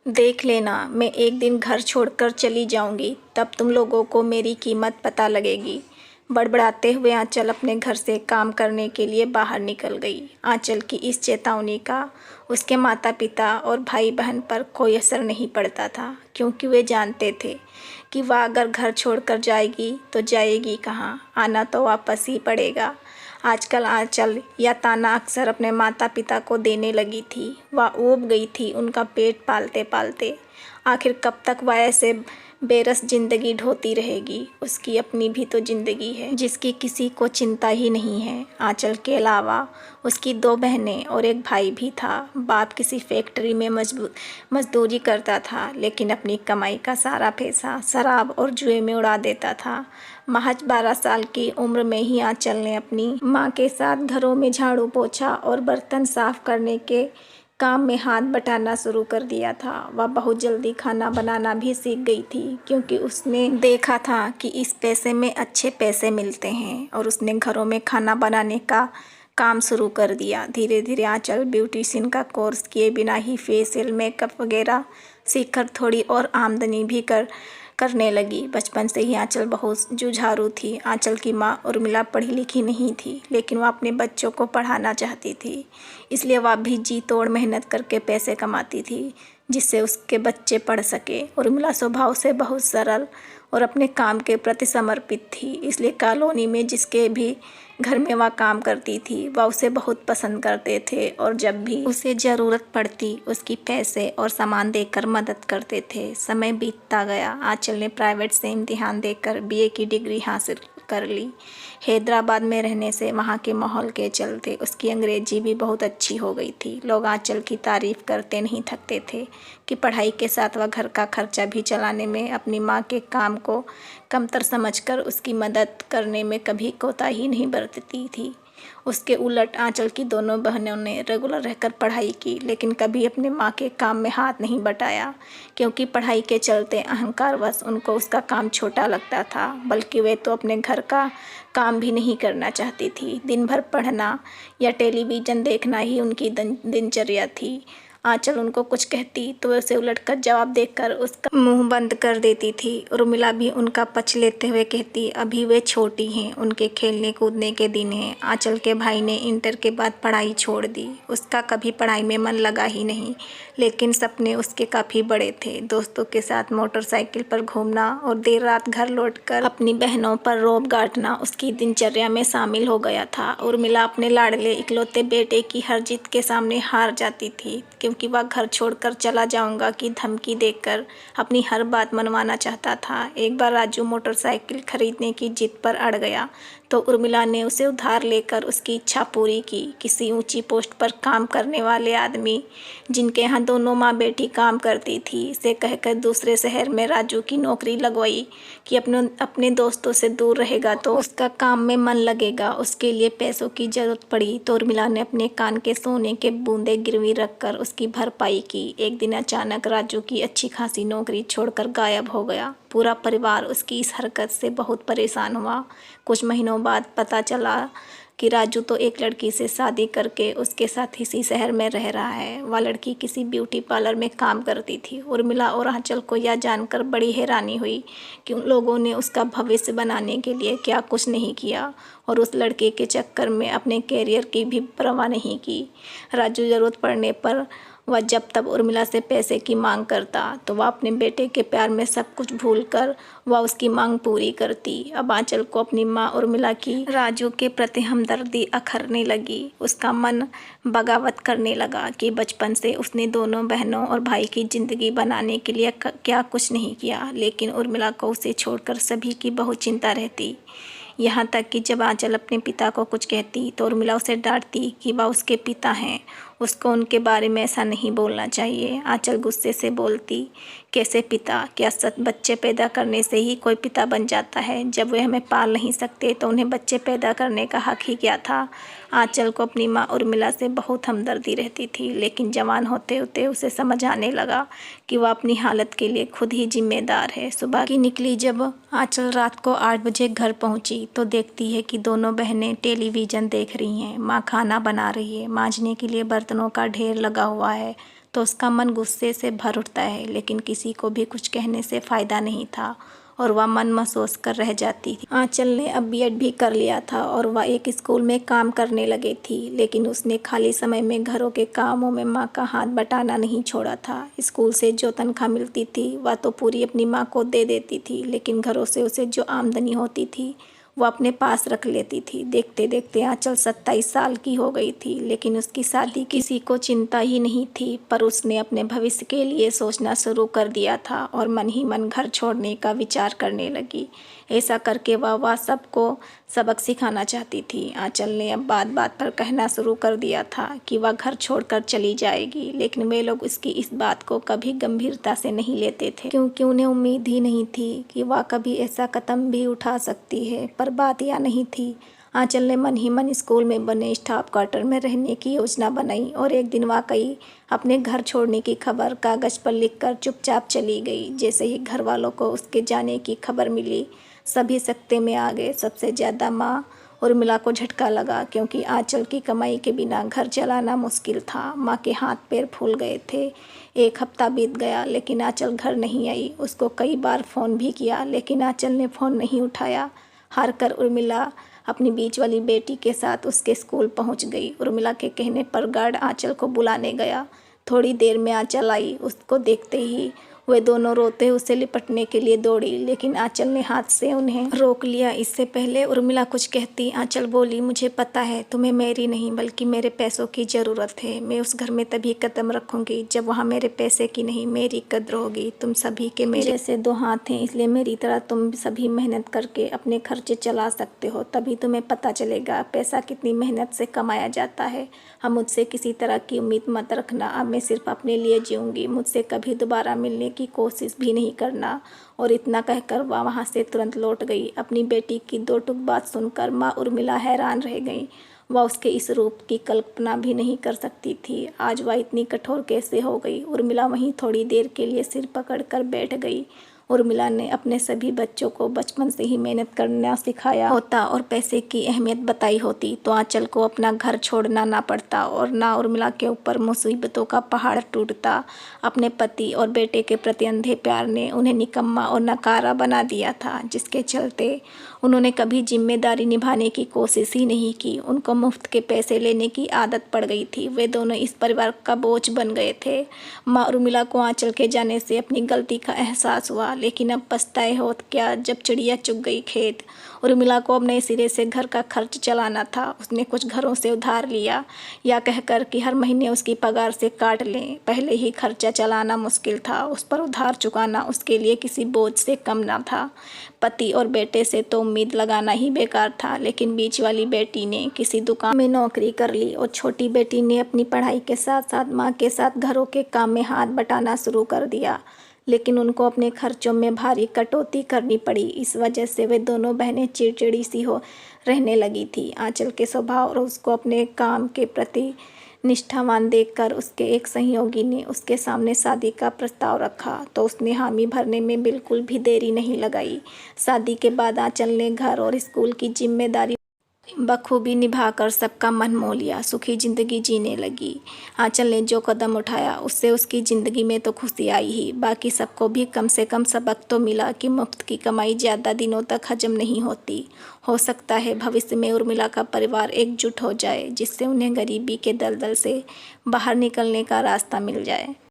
देख लेना, मैं एक दिन घर छोड़कर चली जाऊंगी, तब तुम लोगों को मेरी कीमत पता लगेगी। बड़बड़ाते हुए आंचल अपने घर से काम करने के लिए बाहर निकल गई। आंचल की इस चेतावनी का उसके माता पिता और भाई बहन पर कोई असर नहीं पड़ता था, क्योंकि वे जानते थे कि वह अगर घर छोड़कर जाएगी तो जाएगी कहाँ, आना तो वापस ही पड़ेगा। आजकल आंचल यह ताना अक्सर अपने माता पिता को देने लगी थी। वह ऊब गई थी उनका पेट पालते पालते। आखिर कब तक वह ऐसे बेरस जिंदगी ढोती रहेगी। उसकी अपनी भी तो जिंदगी है जिसकी किसी को चिंता ही नहीं है। आंचल के अलावा उसकी 2 बहनें और एक भाई भी था। बाप किसी फैक्ट्री में मजदूरी करता था, लेकिन अपनी कमाई का सारा पैसा शराब और जुए में उड़ा देता था। महज 12 साल की उम्र में ही आंचल ने अपनी माँ के साथ घरों में झाड़ू पोछा और बर्तन साफ करने के काम में हाथ बटाना शुरू कर दिया था। वह बहुत जल्दी खाना बनाना भी सीख गई थी, क्योंकि उसने देखा था कि इस पैसे में अच्छे पैसे मिलते हैं, और उसने घरों में खाना बनाने का काम शुरू कर दिया। धीरे धीरे आंचल ब्यूटिशियन का कोर्स किए बिना ही फेशियल मेकअप वगैरह सीखकर थोड़ी और आमदनी भी करने लगी। बचपन से ही आंचल बहुत जुझारू थी। आंचल की माँ उर्मिला पढ़ी लिखी नहीं थी, लेकिन वह अपने बच्चों को पढ़ाना चाहती थी। इसलिए वह भी जी तोड़ मेहनत करके पैसे कमाती थी, जिससे उसके बच्चे पढ़ सके। उर्मिला स्वभाव से बहुत सरल और अपने काम के प्रति समर्पित थी, इसलिए कॉलोनी में जिसके भी घर में वह काम करती थी वह उसे बहुत पसंद करते थे, और जब भी उसे ज़रूरत पड़ती उसकी पैसे और सामान देकर मदद करते थे। समय बीतता गया। आंचल ने प्राइवेट से इम्तिहान देकर बीए की डिग्री हासिल कर ली। हैदराबाद में रहने से वहाँ के माहौल के चलते उसकी अंग्रेजी भी बहुत अच्छी हो गई थी। लोग आंचल की तारीफ करते नहीं थकते थे कि पढ़ाई के साथ वह घर का खर्चा भी चलाने में अपनी माँ के काम को कमतर समझकर उसकी मदद करने में कभी कोताही नहीं बरतती थी। उसके उलट आंचल की दोनों बहनों ने रेगुलर रहकर पढ़ाई की, लेकिन कभी अपने माँ के काम में हाथ नहीं बटाया, क्योंकि पढ़ाई के चलते अहंकारवश उनको उसका काम छोटा लगता था। बल्कि वे तो अपने घर का काम भी नहीं करना चाहती थी। दिन भर पढ़ना या टेलीविज़न देखना ही उनकी दिनचर्या थी। आंचल उनको कुछ कहती तो उसे उलटकर जवाब देकर उसका मुंह बंद कर देती थी। उर्मिला भी उनका पक्ष लेते हुए कहती, अभी वे छोटी हैं, उनके खेलने कूदने के दिन हैं। आंचल के भाई ने इंटर के बाद पढ़ाई छोड़ दी। उसका कभी पढ़ाई में मन लगा ही नहीं, लेकिन सपने उसके काफ़ी बड़े थे। दोस्तों के साथ मोटरसाइकिल पर घूमना और देर रात घर लौटकर अपनी बहनों पर रौब गाँठना उसकी दिनचर्या में शामिल हो गया था। उर्मिला अपने लाडले इकलौते बेटे की हर जिद के सामने हार जाती थी, क्योंकि वह घर छोड़कर चला जाऊंगा की धमकी देकर अपनी हर बात मनवाना चाहता था। एक बार राजू मोटरसाइकिल खरीदने की जिद पर अड़ गया, तो उर्मिला ने उसे उधार लेकर उसकी इच्छा पूरी की। किसी ऊंची पोस्ट पर काम करने वाले आदमी, जिनके यहाँ दोनों माँ बेटी काम करती थी, से कहकर दूसरे शहर में राजू की नौकरी लगवाई कि अपने दोस्तों से दूर रहेगा तो उसका काम में मन लगेगा। उसके लिए पैसों की जरूरत पड़ी तो उर्मिला ने अपने कान के सोने के बूंदे गिरवी रखकर उसकी भरपाई की। एक दिन अचानक राजू की अच्छी खासी नौकरी छोड़कर गायब हो गया। पूरा परिवार उसकी इस हरकत से बहुत परेशान हुआ। कुछ महीनों बाद पता चला कि राजू तो एक लड़की से शादी करके उसके साथ इसी शहर में रह रहा है। वह लड़की किसी ब्यूटी पार्लर में काम करती थी। उर्मिला और आंचल को यह जानकर बड़ी हैरानी हुई कि उन लोगों ने उसका भविष्य बनाने के लिए क्या कुछ नहीं किया, और उस लड़के के चक्कर में अपने कैरियर की भी परवाह नहीं की। राजू ज़रूरत पड़ने पर वह जब तब उर्मिला से पैसे की मांग करता, तो वह अपने बेटे के प्यार में सब कुछ भूलकर वह उसकी मांग पूरी करती। अब आंचल को अपनी माँ उर्मिला की राजू के प्रति हमदर्दी अखरने लगी। उसका मन बगावत करने लगा कि बचपन से उसने दोनों बहनों और भाई की ज़िंदगी बनाने के लिए क्या कुछ नहीं किया, लेकिन उर्मिला को उसे छोड़कर सभी की बहुत चिंता रहती। यहाँ तक कि जब आंचल अपने पिता को कुछ कहती तो उर्मिला उसे डांटती कि वह उसके पिता हैं, उसको उनके बारे में ऐसा नहीं बोलना चाहिए। आंचल गुस्से से बोलती, कैसे पिता? क्या सच बच्चे पैदा करने से ही कोई पिता बन जाता है? जब वे हमें पाल नहीं सकते तो उन्हें बच्चे पैदा करने का हक ही क्या था? आंचल को अपनी माँ उर्मिला से बहुत हमदर्दी रहती थी, लेकिन जवान होते होते उसे समझ आने लगा कि वह अपनी हालत के लिए खुद ही जिम्मेदार है। सुबह की निकली जब आंचल रात को 8 बजे घर पहुंची तो देखती है कि दोनों बहनें टेलीविज़न देख रही हैं। माँ खाना बना रही है, मांजने के लिए बर्तनों का ढेर लगा हुआ है। तो उसका मन गुस्से से भर उठता है, लेकिन किसी को भी कुछ कहने से फ़ायदा नहीं था और वह मन महसूस कर रह जाती थी। आंचल ने अब बीएड भी कर लिया था और वह एक स्कूल में काम करने लगी थी, लेकिन उसने खाली समय में घरों के कामों में माँ का हाथ बटाना नहीं छोड़ा था। स्कूल से जो तनख्वाह मिलती थी वह तो पूरी अपनी माँ को दे देती थी, लेकिन घरों से उसे जो आमदनी होती थी वो अपने पास रख लेती थी। देखते देखते आंचल 27 साल की हो गई थी, लेकिन उसकी शादी किसी को चिंता ही नहीं थी। पर उसने अपने भविष्य के लिए सोचना शुरू कर दिया था और मन ही मन घर छोड़ने का विचार करने लगी। ऐसा करके वह सबको सबक सिखाना चाहती थी। आंचल ने अब बात बात पर कहना शुरू कर दिया था कि वह घर छोड़कर चली जाएगी, लेकिन वे लोग उसकी इस बात को कभी गंभीरता से नहीं लेते थे, क्योंकि उन्हें उम्मीद ही नहीं थी कि वह कभी ऐसा कदम भी उठा सकती है। पर बात यह नहीं थी। आंचल ने मन ही मन स्कूल में बने स्टाफ क्वार्टर में रहने की योजना बनाई और एक दिन वाकई अपने घर छोड़ने की खबर कागज़ पर लिखकर चुपचाप चली गई। जैसे ही घर वालों को उसके जाने की खबर मिली, सभी सकते में आ गए। सबसे ज़्यादा माँ उर्मिला को झटका लगा, क्योंकि आंचल की कमाई के बिना घर चलाना मुश्किल था। माँ के हाथ पैर फूल गए थे। एक हफ्ता बीत गया, लेकिन आंचल घर नहीं आई। उसको कई बार फ़ोन भी किया, लेकिन आंचल ने फ़ोन नहीं उठाया। हार कर उर्मिला अपनी बीच वाली बेटी के साथ उसके स्कूल पहुंच गई। उर्मिला के कहने पर गार्ड आंचल को बुलाने गया। थोड़ी देर में आंचल आई। उसको देखते ही वे दोनों रोते उसे लिपटने के लिए दौड़ी, लेकिन आंचल ने हाथ से उन्हें रोक लिया। इससे पहले उर्मिला कुछ कहती, आंचल बोली, मुझे पता है तुम्हें मेरी नहीं बल्कि मेरे पैसों की ज़रूरत है। मैं उस घर में तभी कदम रखूंगी जब वहाँ मेरे पैसे की नहीं मेरी कद्र होगी। तुम सभी के मेरे जैसे दो हाथ हैं, इसलिए मेरी तरह तुम सभी मेहनत करके अपने खर्चे चला सकते हो। तभी तुम्हें पता चलेगा पैसा कितनी मेहनत से कमाया जाता है। हम मुझसे किसी तरह की उम्मीद मत रखना। अब मैं सिर्फ अपने लिए जीऊँगी। मुझसे कभी दोबारा मिलने की कोशिश भी नहीं करना। और इतना कहकर वह वहाँ से तुरंत लौट गई। अपनी बेटी की दो टूक बात सुनकर माँ उर्मिला हैरान रह गई। वह उसके इस रूप की कल्पना भी नहीं कर सकती थी। आज वह इतनी कठोर कैसे हो गई। उर्मिला वहीं थोड़ी देर के लिए सिर पकड़कर बैठ गई। उर्मिला ने अपने सभी बच्चों को बचपन से ही मेहनत करना सिखाया होता और पैसे की अहमियत बताई होती तो आंचल को अपना घर छोड़ना ना पड़ता और ना उर्मिला के ऊपर मुसीबतों का पहाड़ टूटता। अपने पति और बेटे के प्रति अंधे प्यार ने उन्हें निकम्मा और नकारा बना दिया था, जिसके चलते उन्होंने कभी जिम्मेदारी निभाने की कोशिश ही नहीं की। उनको मुफ्त के पैसे लेने की आदत पड़ गई थी। वे दोनों इस परिवार का बोझ बन गए थे। माँ उर्मिला को आंचल के जाने से अपनी गलती का एहसास हुआ, लेकिन अब पछताए हो क्या जब चिड़िया चुग गई खेत। उर्मिला को अब नए सिरे से घर का खर्च चलाना था। उसने कुछ घरों से उधार लिया, या कहकर कि हर महीने उसकी पगार से काट लें। पहले ही खर्चा चलाना मुश्किल था, उस पर उधार चुकाना उसके लिए किसी बोझ से कम ना था। पति और बेटे से तो उम्मीद लगाना ही बेकार था, लेकिन बीच वाली बेटी ने किसी दुकान में नौकरी कर ली और छोटी बेटी ने अपनी पढ़ाई के साथ साथ माँ के साथ घरों के काम में हाथ बटाना शुरू कर दिया। लेकिन उनको अपने खर्चों में भारी कटौती करनी पड़ी। इस वजह से वे दोनों बहनें चिड़चिड़ी सी हो रहने लगी थी। आंचल के स्वभाव और उसको अपने काम के प्रति निष्ठावान देखकर उसके एक सहयोगी ने उसके सामने शादी का प्रस्ताव रखा, तो उसने हामी भरने में बिल्कुल भी देरी नहीं लगाई। शादी के बाद आंचल ने घर और स्कूल की जिम्मेदारी बखूबी निभाकर सबका मन मोह लिया। सुखी जिंदगी जीने लगी। आंचल ने जो कदम उठाया उससे उसकी ज़िंदगी में तो खुशी आई ही, बाकी सबको भी कम से कम सबक तो मिला कि मुफ्त की कमाई ज़्यादा दिनों तक हजम नहीं होती। हो सकता है भविष्य में उर्मिला का परिवार एकजुट हो जाए, जिससे उन्हें गरीबी के दलदल से बाहर निकलने का रास्ता मिल जाए।